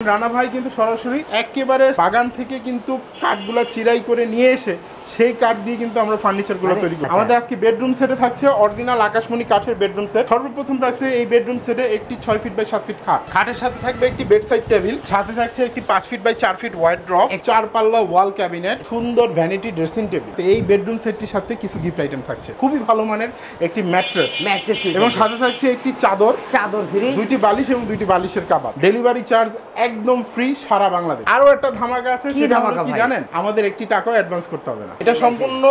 রানা ভাই কিন্তু সরাসরি একেবারে বাগান থেকে কিন্তু কাঠগুলা চিরাই করে নিয়ে এসে সেই কাঠ দিয়ে কিন্তু আমরা ফার্নিচারগুলো তৈরি করি। আমাদের আজকে বেডরুম সেটে থাকছে অরিজিনাল আকাশমণি কাঠের বেডরুম সেট। সর্বপ্রথম থাকছে এই বেডরুম সেটে একটি 6 ফিট বাই 7 ফিট খাট, খাটের সাথে থাকবে একটি বেড সাইড টেবিল, সাথে থাকছে একটি 5 ফিট বাই 4 ফিট ওয়ার্ড্রপ, 4 পাল্লা ওয়াল ক্যাবিনেট, সুন্দর ভ্যানিটি ড্রেসিং টেবিল। এই বেডরুম সেটটির সাথে কিছু গিফট আইটেম থাকছে, খুবই ভালো মানের একটি ম্যাট্রেস এবং সাথে থাকছে একটি চাদর ফ্রি, দুইটি বালিশ এবং দুইটি বালিশের কভার। ডেলিভারি চার্জ একদম ফ্রি সারা বাংলাদেশ। আরো একটা ধামাকা আছে, সেটা হলো কি জানেন, আমাদের একটি টাকাও অ্যাডভান্স করতে হবে না। এটা সম্পূর্ণ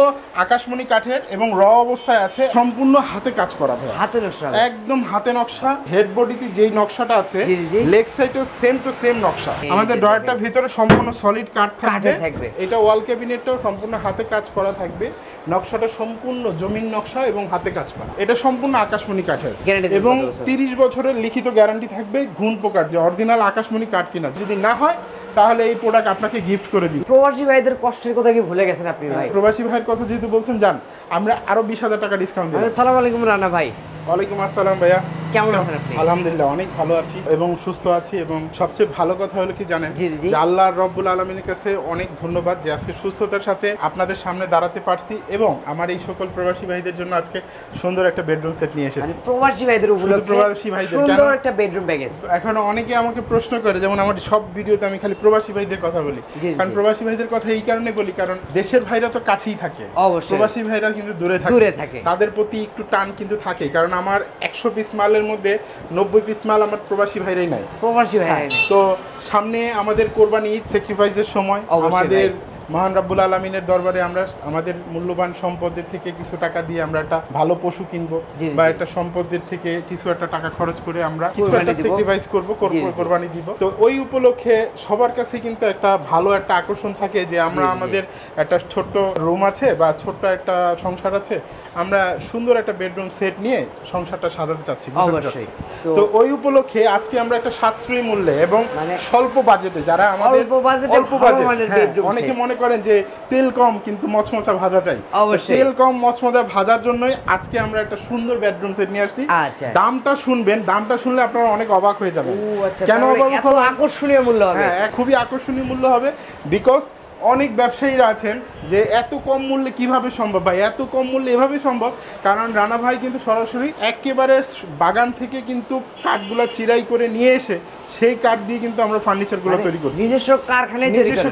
আকাশমণি কাঠের এবং র অবস্থায় আছে, সম্পূর্ণ হাতে কাজ করা ভাই, হাতে নকশা, একদম হাতে নকশা। হেড বডিতে যেই নকশাটা আছে লেগ সাইডেও সেম টু সেম নকশা। আমাদের ড্রয়ারটার ভিতরে সম্পূর্ণ সলিড কাঠ থাকবে। এটা ওয়াল ক্যাবিনেটটাও সম্পূর্ণ হাতে কাজ করা থাকবে। নকশাটা সম্পূর্ণ জমিন নকশা এবং হাতে কাজ করা। এটা সম্পূর্ণ আকাশমণি কাঠের এবং 30 বছরের লিখিত গ্যারান্টি থাকবে। ঘুণ পোকার যে অরিজিনাল আকাশমণি কাঠ কিনা যদি না হয় তাহলে এই প্রোডাক্ট আপনাকে গিফট করে দিব। প্রবাসী ভাইদের কষ্টের কথা কি ভুলে গেছেন আপনি ভাই? প্রবাসী ভাইয়ের কথা যেহেতু বলছেন, জান আমরা আরো 20,000 টাকা ডিসকাউন্ট দিই। আসসালামু আলাইকুম রানা ভাই। ওয়ালাইকুম আসসালাম ভাইয়া, কেমন আছেন আপনি? আলহামদুলিল্লাহ অনেক ভালো আছি এবং সুস্থ আছি। এবং সবচেয়ে ভালো কথা হলো কি জানেন, যে আল্লাহ রব্বুল আলামিনের কাছে অনেক ধন্যবাদ যে আজকে সুস্থতার সাথে আপনাদের সামনে দাঁড়াতে পারছি এবং আমার এই সকল প্রবাসী ভাইদের জন্য আজকে সুন্দর একটা বেডরুম সেট নিয়ে এসেছি। প্রবাসী ভাইদের উপলক্ষে প্রবাসী ভাইদের সুন্দর একটা বেডরুম প্যাকেজ। এখন অনেকে আমাকে প্রশ্ন করে, যেমন আমার সব ভিডিওতে আমি খালি প্রবাসী ভাইদের কথা বলি, কারণ প্রবাসী ভাইদের কথা এই কারণে বলি কারণ দেশের ভাইরা তো কাছেই থাকে, প্রবাসী ভাইরা কিন্তু দূরে থাকে, তাদের প্রতি একটু টান কিন্তু থাকে। কারণ আমার 100 পিস মালের মধ্যে 90 পিস মাল আমার প্রবাসী ভাইরাই নাই, প্রবাসী ভাই। তো সামনে আমাদের কোরবানি ঈদ, স্যাক্রিফাইসের সময় আমাদের মহান রাব্বুল আলামিনের দরবারে আমরা আমাদের মূল্যবান সম্পদের থেকে কিছু টাকা দিয়ে আমরা একটা ভালো পশু কিনবো বা একটা সম্পদের থেকে কিছু একটা টাকা খরচ করে আমরা কিছু একটা স্যাক্রিফাইস করব, কোরবানি দিব। তো ওই উপলক্ষে সবার কাছে কিন্তু একটা ভালো একটা আকর্ষণ থাকে যে আমরা আমাদের একটা ছোট্ট রুম আছে বা ছোট্ট একটা সংসার আছে, আমরা সুন্দর একটা বেডরুম সেট নিয়ে সংসারটা সাজাতে চাচ্ছি। তো ওই উপলক্ষে আজকে আমরা একটা সাশ্রয়ী মূল্যে এবং স্বল্প বাজেটে, যারা আমাদের অল্প বাজেট, অনেকে মনে করেন যে তেল কম কিন্তু মচমচা ভাজা চাই, তেল কম মচমচা ভাজার জন্যই আজকে আমরা একটা সুন্দর বেডরুম সেট নিয়ে আসছি। দামটা শুনবেন, দামটা শুনলে আপনারা অনেক অবাক হয়ে যাবেন। কেন অবাক? আকর্ষণীয় মূল্য হবে। হ্যাঁ, খুবই আকর্ষণীয় মূল্য হবে। বিকজ অনেক ব্যবসায়ীরা আছেন যে এত কম মূল্যে কিভাবে সম্ভব ভাই, এত কম মূল্যে এভাবে সম্ভব কারণ রানা ভাই কিন্তু সরাসরি একেবারে বাগান থেকে কিন্তু কাঠগুলা চিরাই করে নিয়ে এসে সেই কাঠ দিয়ে কিন্তু আমরা ফার্নিচারগুলো তৈরি করছি। নিজস্ব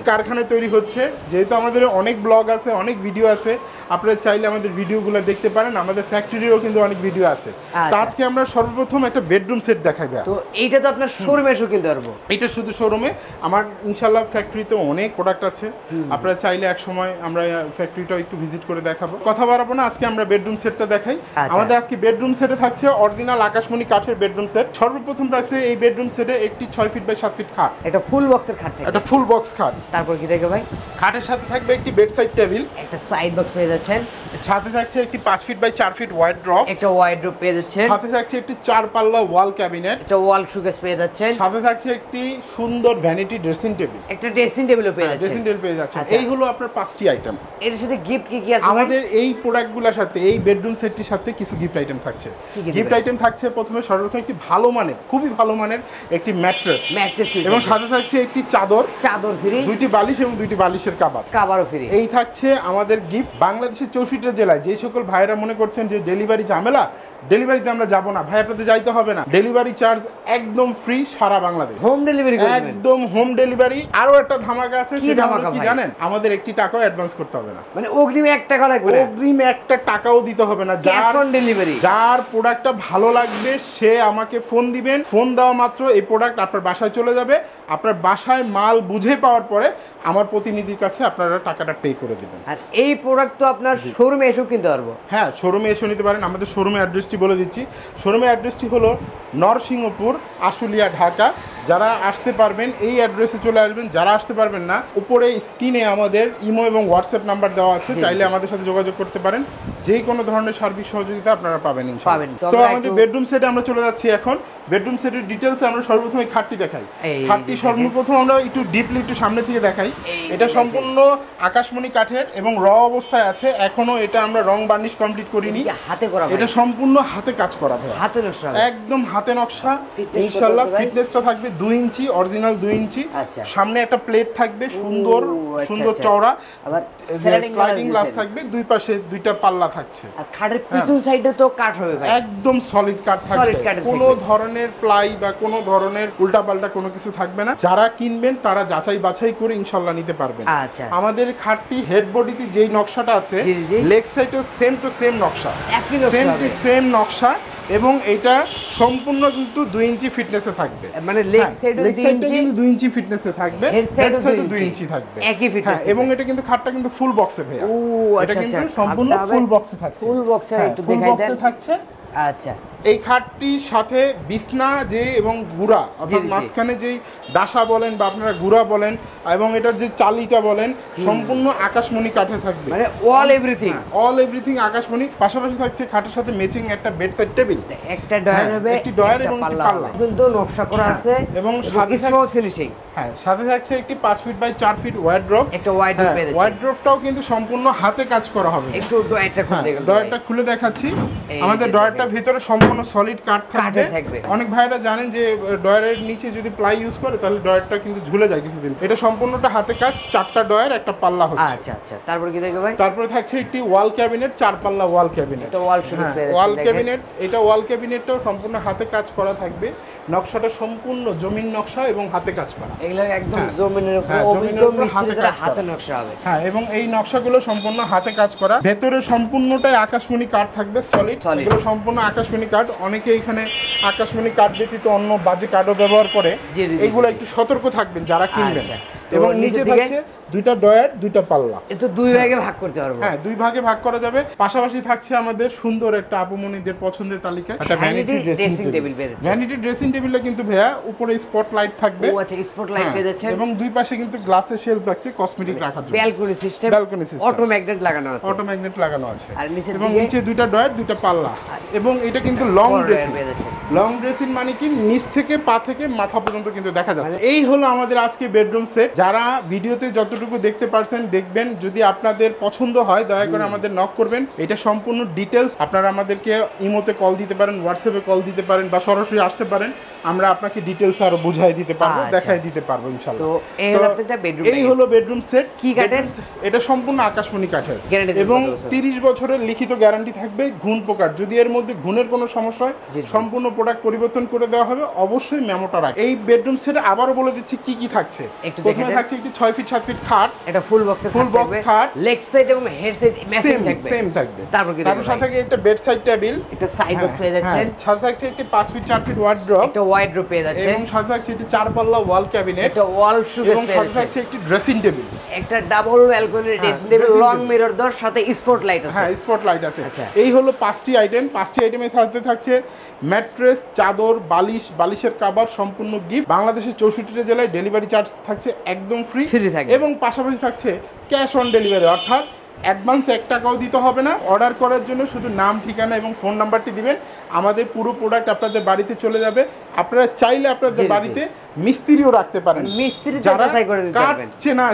কারখানায় তৈরি হচ্ছে। যেহেতু আমাদের অনেক ব্লগ আছে, অনেক ভিডিও আছে, আপনারা চাইলে আমাদের ভিডিওগুলো দেখতে পারেন। আমাদের ফ্যাক্টরিরও কিন্তু অনেক ভিডিও আছে। তো আজকে আমরা সর্বপ্রথম একটা বেডরুম সেট দেখাবো। তো এইটা তো আপনার শোরুমে এসে কিনতে পারবো? এটা শুধু শোরুমে, আমার ইনশাআল্লাহ ফ্যাক্টরিতে অনেক প্রোডাক্ট আছে। আপনারা চাইলে এক সময় আমরা ফ্যাক্টরিটাও একটু ভিজিট করে দেখাবো। কথা বাড়াবো না, আজকে আমরা বেডরুম সেটটা দেখাই। আমাদের আজকে বেডরুম সেটে থাকছে অরিজিনাল আকাশমণি কাঠের বেডরুম সেট। সর্বপ্রথম থাকছে এই বেডরুম সেটে একটি 6 ফিট বাই 7 ফিট খাট, এটা ফুল বক্সের খাট থাকে, এটা ফুল বক্স খাট। তারপর কি দেখো ভাই, খাটের সাথে থাকবে একটি বেড সাইড টেবিল, একটা সাইড বক্স পেয়ে যাচ্ছেন, সাথে থাকছে একটি 5 ফিট বাই 4 ফিট ওয়ার্ড্রপ, একটা ওয়ার্ড্রপ পেয়ে যাচ্ছেন, সাথে থাকছে একটি 4 পাল্লা ওয়াল ক্যাবিনেট, একটা ওয়াল শোকেস পেয়ে যাচ্ছেন, সাথে থাকছে একটি সুন্দর ভ্যানিটি ড্রেসিং টেবিল, একটা ড্রেসিং টেবিলও পেয়ে যাচ্ছেন। ড্রেসিং টেবিল পেয়ে যাচ্ছে। এই হলো আপনার 5টি আইটেম। এর সাথে গিফট কি আছে? আমাদের এই প্রোডাক্টগুলোর সাথে, এই বেডরুম সেটটির সাথে কিছু গিফট আইটেম থাকছে। গিফট আইটেম থাকছে প্রথমে সর্বপ্রথম একটি ভালো মানের, খুবই ভালো মানের একটি ম্যাট্রেস এবং সাথে থাকছে একটি চাদর ফ্রি, দুইটি বালিশ এবং দুইটি বালিশের কভারও ফ্রি। এই থাকছে আমাদের গিফট। বাংলাদেশের 64 জেলায় যে সকল ভাইরা মনে করছেন যে ডেলিভারি ঝামেলা, ডেলিভারিতে আমরা যাব না ভাই, আপনাদের যাইতে হবে না, ডেলিভারি চার্জ একদম ফ্রি সারা বাংলাদেশ, হোম ডেলিভারি, একদম হোম ডেলিভারি। আরো একটা ধামাকা আছে, সেটা হলো কি জানেন, আমাদের একটি টাকাও অ্যাডভান্স করতে হবে না, মানে অগ্রিম 1 টাকা লাগবে না, অগ্রিম 1 টাকাও দিতে হবে না। যার প্রোডাক্টটা ভালো লাগবে সে আমাকে ফোন দিবেন, ফোন দেওয়া মাত্র এই প্রোডাক্ট আপনার বাসায় চলে যাবে। আপনার বাসায় মাল বুঝে পাওয়ার পরে আমার প্রতিনিধির কাছে আপনারা টাকাটা পে করে দিবেন। আর এই প্রোডাক্ট তো আপনার শোরুমে এসেও কিনতে পারবো? হ্যাঁ, শোরুমে এসে নিতে পারেন। আমাদের শোরুমের অ্যাড্রেসটি বলে দিচ্ছি। শোরুমের অ্যাড্রেসটি হলো নরসিংহপুর, আশুলিয়া, ঢাকা। যারা আসতে পারবেন এই অ্যাড্রেসে চলে আসবেন, যারা আসতে পারবেন না উপরে স্ক্রিনে আমাদের ইমো এবং হোয়াটসঅ্যাপ নাম্বার দেওয়া আছে, চাইলে আমাদের সাথে যোগাযোগ করতে পারেন। যে কোনো ধরনের সার্ভিস সহযোগিতা আপনারা পাবেন ইনশাআল্লাহ। তো আমাদের বেডরুম সেটে আমরা চলে যাচ্ছি এখন। বেডরুম সেটের ডিটেইলস আমরা সর্বপ্রথম এই খাটটি দেখাই। খাটটি সর্বপ্রথম আমরা একটু ডিপলি একটু সামনে থেকে দেখাই। এটা সম্পূর্ণ আকাশমণি কাঠের এবং র অবস্থায় আছে, এখনো এটা আমরা রং বার্নিশ কমপ্লিট করিনি, হাতে করা। এটা সম্পূর্ণ হাতে কাজ করা ভাই, হাতে নকশা, একদম হাতে নকশা। ইনশাআল্লাহ ফিটনেসটা থাকবে 2 ইঞ্চি, অরিজিনাল 2 ইঞ্চি। আচ্ছা। সামনে একটা প্লেট থাকবে সুন্দর আচ্ছা, সুন্দর আচ্ছা। চওড়া, আবার স্লাইডিং গ্লাস থাকবে, দুই পাশে দুইটা পাল্লা থাকছে। আর খাটের পিছন সাইডে তো কাঠ হবে ভাই, একদম সলিড কাঠ Solid থাকবে, কাঠের কোনো থাকবে। ধরনের প্লাই বা কোনো ধরনের উল্টাপাল্টা কোনো কিছু থাকবে না। যারা কিনবেন তারা যাচাই বাছাই করে ইনশাল্লাহ নিতে পারবেন। আচ্ছা। আমাদের খাটটি হেড বডিতে যেই নকশাটা আছে, জি, জি। লেগ সাইডেও সেম টু সেম নকশা, একই নকশা সেম টু হবে। সেম নকশা, এবং এটা সম্পূর্ণ কিন্তু 2 ইঞ্চি ফিটনেসে থাকবে। মানে লেগ সাইডে লেগ 2 সাইডটা ইঞ্চি, কিন্তু 2 ইঞ্চি ফিটনেসে থাকবে, হেড সাইডও সাইডও 2 2 ইঞ্চি থাকবে, একই fitness এবং থাকবে। এটা কিন্তু খাটটা কিন্তু ফুল বক্সে ভাইয়া। ও এটা আচ্ছা কিন্তু আচ্ছা, সম্পূর্ণ খাটটা হবে ফুল বক্সে থাকছে, ফুল বক্সে, একটু ফুল দেখাই বক্সে দেন। থাকছে। আচ্ছা। এই খাটটির সাথে বিছনা যে এবং গুড়া, অর্থাৎ জি, জি। মাঝখানে যেই ডাসা বলেন বা আপনারা গুড়া বলেন, এবং এটার যে চালিটা বলেন, সম্পূর্ণ আকাশমণি কাঠে থাকবে, মানে অল এভরিথিং, অল এভরিথিং আকাশমণি। পাশাপাশি থাকছে খাটের সাথে ম্যাচিং একটা বেডসাইড টেবিল, একটা ডয়ার হবে, একটি ডয়ার একটা এবং একটি পাল্লা পাল্লা। হবে। কিন্তু নকশা করা আছে এবং সাথে স্মল থাকছে- ফিনিশিং, হ্যাঁ, সাথে থাকছে একটি 5 ফিট বাই 4 ফিট ওয়ার্ড্রপ। একটা wardrobe পেয়ে যাচ্ছে। ওয়ার্ড্রপটাও কিন্তু সম্পূর্ণ হাতে কাজ করা হবে। একটু ডয়ারটা খুলে দেখুন। ডয়ারটা খুলে দেখাচ্ছি। এই আমাদের যে ডয়ারটা দেখেন। ভিতরে সম্পূর্ণ সলিড কাঠ থাকবে। কাঠের থাকবে। অনেক ভাইরা জানেন যে ডয়ারের নিচে যদি প্লাই ইউজ করে তাহলে ডয়ারটা কিন্তু ঝুলে যায় কিছুদিন। এটা সম্পূর্ণটা হাতে কাজ, 4টা ডয়ার, একটা পাল্লা হচ্ছে। আচ্ছা আচ্ছা, তারপর কি দেখবে ভাই? তারপরে থাকছে একটি ওয়াল ক্যাবিনেট, 4 পাল্লা ওয়াল ক্যাবিনেট। এটা ওয়াল শোকেস পেয়ে যাচ্ছেন, ওয়াল দেখেন। ক্যাবিনেট, এটা ওয়াল ক্যাবিনেটটাও সম্পূর্ণ হাতে কাজ করা থাকবে। নকশাটা সম্পূর্ণ জমিন নকশা এবং হাতে কাজ করা। এগুলো একদম হ্যাঁ। জমিনের উপর হ্যাঁ, অভিজ্ঞ জমিনের উপর হাতে মিস্ত্রিদের কাজ করা। হাতে নকশা হবে। হ্যাঁ, এবং এই নকশাগুলো সম্পূর্ণ হাতে কাজ করা। ভেতরে সম্পূর্ণটাই আকাশমণি কাঠ থাকবে, সলিড। Solid। এগুলো সম্পূর্ণ আকাশমণি কাঠ। অনেকে এখানে আকাশমণি কাঠ ব্যতীত অন্য বাজে কাঠও ব্যবহার করে। জি, জি, জি, এগুলো জি। একটু সতর্ক থাকবেন যারা কিনবেন। আচ্ছা। এবং তো নিচে নিচের দিকে? থাকছে 2টা ডয়ার, 2টা পাল্লা। এ তো দুই ভাগে ভাগ করতে পারবো। হ্যাঁ, 2 ভাগে ভাগ করা যাবে। পাশাপাশি থাকছে আমাদের সুন্দর একটা আপুমনিদের পছন্দের তালিকা, একটা vanity Vanity dressing dressing table. table পেয়ে যাচ্ছে। ভ্যানিটি ড্রেসিং টেবিলটা কিন্তু ভাইয়া উপরে স্পটলাইট থাকবে। ও আচ্ছা, স্পটলাইট হ্যাঁ, পেয়ে যাচ্ছে। এবং দুই পাশে কিন্তু গ্লাসের শেলফ থাকছে কসমেটিক রাখার জন্য। Balcony system, Balcony system। Auto magnet লাগানো আছে। অটো ম্যাগনেট লাগানো আছে। আর নিচের এবং দিকে? নিচে 2টা ডয়ার, 2টা পাল্লা। এবং এটা কিন্তু লং বড় ড্রেসিং। পেয়ে যাচ্ছে। লং ড্রেসিং মানে কি নিচ থেকে পা থেকে মাথা পর্যন্ত কিন্তু দেখা যাচ্ছে। এই হলো আমাদের আজকে বেডরুম সেট। যারা ভিডিওতে যতটুকু দেখতে পারছেন দেখবেন, যদি আপনাদের পছন্দ হয় দয়া করে আমাদের নক করবেন। এটা সম্পূর্ণ ডিটেলস আপনারা আমাদেরকে ইমোতে কল দিতে পারেন, হোয়াটসঅ্যাপে কল দিতে পারেন, বা সরাসরি আসতে পারেন। আমরা আপনাকে ডিটেলস আরো বুঝাই দিতে পারবো, আচ্ছা। দেখাই দিতে পারবো ইনশাআল্লাহ। তো এই হলো আপনাদের bedroom এই package। হলো বেডরুম সেট। কি কাঠের? এটা সম্পূর্ণ আকাশমণি কাঠের Guarantee দিবেন এবং কত বছর? 30 বছরের লিখিত গ্যারান্টি থাকবে। ঘুণ পোকার যদি এর মধ্যে ঘুণের কোনো সমস্যা হয়, জি, জি। সম্পূর্ণ প্রোডাক্ট পরিবর্তন করে দেওয়া হবে। অবশ্যই মেমোটা রাখ। এই বেডরুম সেটে আবারও বলে দিচ্ছি কি কি থাকছে। একটু প্রথমে দেখে দেন। থাকছে একটি 6 ফিট 7 ফিট খাট, এটা ফুল বক্সের Full box খাট। লেগ সাইড এবং হেড সাইড ম্যাচিং সেম থাকবে। সেম থাকবে। তারপর কি তারপর দেখবে সাথে ভাই? থাকছে একটা বেড সাইড টেবিল, একটা সাইড বক্স পেয়ে যাচ্ছেন, সাথে থাকছে একটি 5 ফিট 4 ফিট ওয়ার্ড্রপ, একটা ওয়াইড রুম পেয়ে যাচ্ছেন, এবং সাথে থাকছে একটি 4 পাল্লা ওয়াল ক্যাবিনেট, একটা ওয়াল শোকেস এবং পেয়ে সাথে থাকছে যাচ্ছেন, একটি ড্রেসিং টেবিল। একটা double balcony dressing table, dressing long table। Mirror দর সাথে স্পট লাইট আছে। হ্যাঁ, স্পটলাইট আছে। আচ্ছা। এই হলো 5টি আইটেম। 5টি আইটেমে থাকছে ম্যাট্রেস, চাদর, বালিশের কভার সম্পূর্ণ গিফট। বাংলাদেশের 64টা জেলায় ডেলিভারি চার্জ থাকছে একদম ফ্রি। Free থাকবে। এবং পাশাপাশি থাকছে ক্যাশ অন ডেলিভারি, অর্থাৎ অ্যাডভান্স 1 টাকাও দিতে হবে না। অর্ডার করার জন্য শুধু নাম, ঠিকানা এবং ফোন নাম্বারটি দিবেন। আমাদের পুরো প্রোডাক্ট আপনাদের বাড়িতে চলে যাবে। আপনারা চাইলে আপনাদের জি, জি। বাড়িতে মিস্ত্রিও রাখতে পারেন। মিস্ত্রিতে যারা যাচাই করে দিতে কাঠ পারবেন।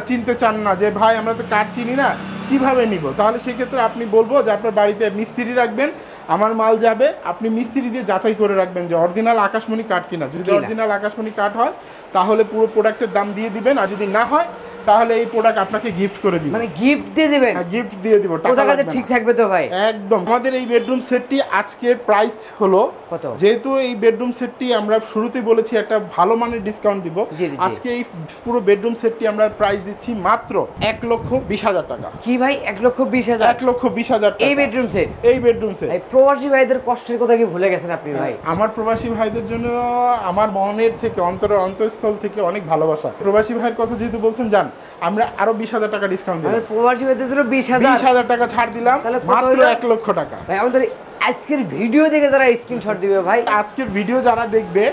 চিনতে চান না যে ভাই আমরা তো কাঠ চিনি না, কিভাবে নিব, তাহলে সেক্ষেত্রে আপনি বলবো যে আপনার বাড়িতে মিস্ত্রি রাখবেন। আমার মাল যাবে, আপনি মিস্ত্রি দিয়ে যাচাই করে রাখবেন যে অরিজিনাল আকাশমণি কাঠ কিনা। যদি কিনা। অরিজিনাল আকাশমণি কাঠ হয় তাহলে পুরো প্রোডাক্টের দাম দিয়ে দিবেন, আর যদি না হয় তাহলে এই প্রোডাক্ট আপনাকে গিফট করে দিব। মানে গিফট দিয়ে দিবেন, গিফট দিয়ে দিব, টাকা ওটার কাছে লাগবে ঠিক না। থাকবে তো ভাই? একদম। আমাদের এই বেডরুম সেটটি আজকের প্রাইস হলো কত? যেহেতু এই বেডরুম সেটটি আমরা শুরুতেই বলেছি একটা ভালো মানের ডিসকাউন্ট দিব। জি, জি, জি। আজকে এই পুরো বেডরুম সেটটি আমরা প্রাইস দিচ্ছি মাত্র 1,20,000 টাকা। কি ভাই, 1,20,000? 1,20,000 টাকা এই বেডরুম সেট? এই বেডরুম সেট। ভাই প্রবাসী ভাইদের কষ্টের কথা কি ভুলে গেছেন আপনি ভাই? আমার প্রবাসী ভাইদের জন্য আমার মনের থেকে অন্তরস্থল থেকে অনেক ভালোবাসা। প্রবাসী ভাইয়ের কথা যেহেতু বলছেন, জান আমরা আরো 20,000 টাকা ডিসকাউন্ট মানে দিলাম। প্রবাসী ভাইদের জন্য 20,000? 20,000 টাকা ছাড় দিলাম, তাহলে কত মাত্র হইলো? 1 লক্ষ টাকা। ভাই আমাদের আজকের ভিডিও দেখে যারা স্ক্রিনশট দিবে ভাই, আজকের ভিডিও যারা দেখবে,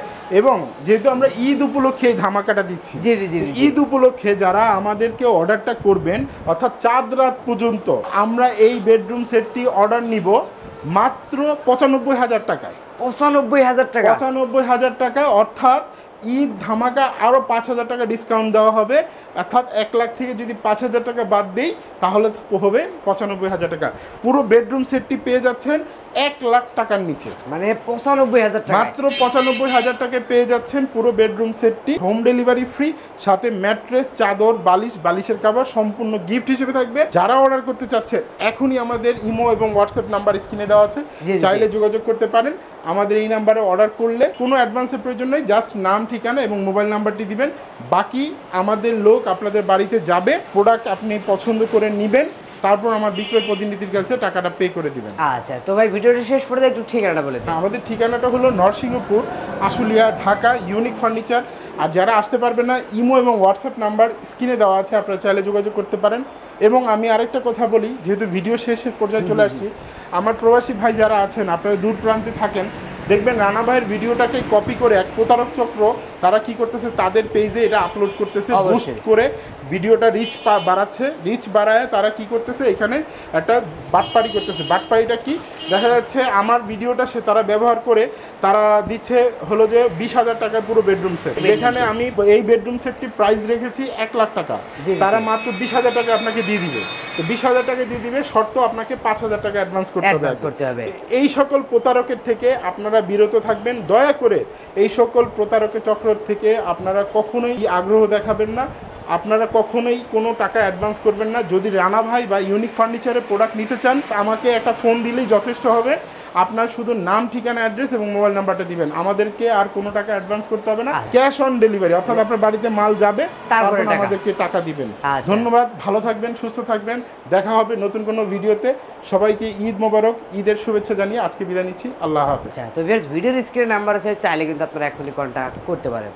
এবং যেহেতু আমরা ঈদ উপলক্ষে এই ধামাকাটা দিচ্ছি, জি, জি, জি, জি। ঈদ উপলক্ষে যারা আমাদেরকে অর্ডারটা করবেন, অর্থাৎ চাঁদ রাত পর্যন্ত আমরা এই বেডরুম সেটটি অর্ডার নিব মাত্র 95,000 টাকায়। 95,000 টাকা? 95,000 টাকা, অর্থাৎ ঈদ ধামাকা আরও 5,000 টাকা ডিসকাউন্ট দেওয়া হবে। অর্থাৎ 1 লাখ থেকে যদি 5,000 টাকা বাদ দেই তাহলে হবে 95,000 টাকা। পুরো বেডরুম সেটটি পেয়ে যাচ্ছেন 1 লাখ টাকার নিচে, মানে 95,000 টাকা, মাত্র 95,000 টাকায় পেয়ে যাচ্ছেন পুরো বেডরুম সেটটি। হোম ডেলিভারি ফ্রি, সাথে ম্যাট্রেস, চাদর, বালিশের কভার সম্পূর্ণ গিফট হিসেবে থাকবে। যারা অর্ডার করতে চাচ্ছেন এখনই আমাদের ইমো এবং হোয়াটসঅ্যাপ নাম্বার স্ক্রিনে দেওয়া আছে, জি, জি। চাইলে যোগাযোগ করতে পারেন। আমাদের এই নাম্বারে অর্ডার করলে কোনো অ্যাডভান্সের প্রয়োজন নেই, জাস্ট নাম, ঠিকানা এবং মোবাইল নাম্বারটি দিবেন। বাকি আমাদের লোক আপনাদের বাড়িতে যাবে, প্রোডাক্ট আপনি পছন্দ করে নেবেন, তারপর আমার বিক্রয় প্রতিনিধির কাছে টাকাটা পে করে দিবেন। আচ্ছা তো ভাই ভিডিওটা শেষ করে একটু ঠিকানাটা বলে দিন। আমাদের ঠিকানাটা হলো নরসিংহপুর, আশুলিয়া, ঢাকা, ইউনিক ফার্নিচার। আর যারা আসতে পারবে না, ইমো এবং হোয়াটসঅ্যাপ নাম্বার স্ক্রিনে দেওয়া আছে, আপনারা চাইলে যোগাযোগ করতে পারেন। এবং আমি আরেকটা কথা বলি, যেহেতু ভিডিও শেষের পর্যায়ে চলে আসছি, আমার প্রবাসী ভাই যারা আছেন, আপনারা দূর প্রান্তে থাকেন, দেখবেন রানা ভাইয়ের ভিডিওটাকে কপি করে এক প্রতারক চক্র তারা কি করতেছে, তাদের পেজে এটা আপলোড করতেছে, অবশ্যই। বুস্ট করে ভিডিওটা রিচ বাড়াচ্ছে। রিচ বাড়ায় তারা কি করতেছে, এখানে একটা বাটপাড়ি করতেছে। বাটপাড়িটা কি, দেখা যাচ্ছে আমার ভিডিওটা তারা ব্যবহার করে তারা দিচ্ছে হলো যে 20,000 টাকার পুরো বেডরুম সেট, যেখানে আমি এই বেডরুম সেটটির প্রাইস রেখেছি 1 লাখ টাকা, জি, জি। তারা মাত্র 20,000 টাকা আপনাকে দিয়ে দিবে। তো 20,000 টাকা দিয়ে দিবে, শর্ত আপনাকে 5,000 টাকা অ্যাডভান্স করতে হবে। Advance করতে হবে। এই সকল প্রতারকের থেকে আপনারা বিরত থাকবেন, দয়া করে এই সকল প্রতারকের চক্র থেকে আপনারা কখনোই আগ্রহ দেখাবেন না, আপনারা কখনোই কোনো টাকা অ্যাডভান্স করবেন না। যদি রানা ভাই বা ইউনিক ফার্নিচারের প্রোডাক্ট নিতে চান, আমাকে একটা ফোন দিলেই যথেষ্ট হবে। আপনার শুধু নাম, ঠিকানা, অ্যাড্রেস এবং মোবাইল নাম্বারটা দিবেন, আমাদেরকে আর কোনো টাকা অ্যাডভান্স করতে হবে না। আচ্ছা। ক্যাশ অন ডেলিভারি, অর্থাৎ আপনার বাড়িতে মাল যাবে, তারপরে তারপর টাকা। আমাদেরকে টাকা দিবেন। আচ্ছা। ধন্যবাদ, ভালো থাকবেন, সুস্থ থাকবেন, দেখা হবে নতুন কোনো ভিডিওতে। সবাইকে ঈদ মোবারক, ঈদের শুভেচ্ছা জানিয়ে আজকে বিদায় নিচ্ছি। আল্লাহ হাফেজ। আচ্ছা তো ভিডিওর স্ক্রিনে নাম্বার আছে, চাইলে কিন্তু আপনারা এখনই কন্ট্যাক্ট করতে পারেন।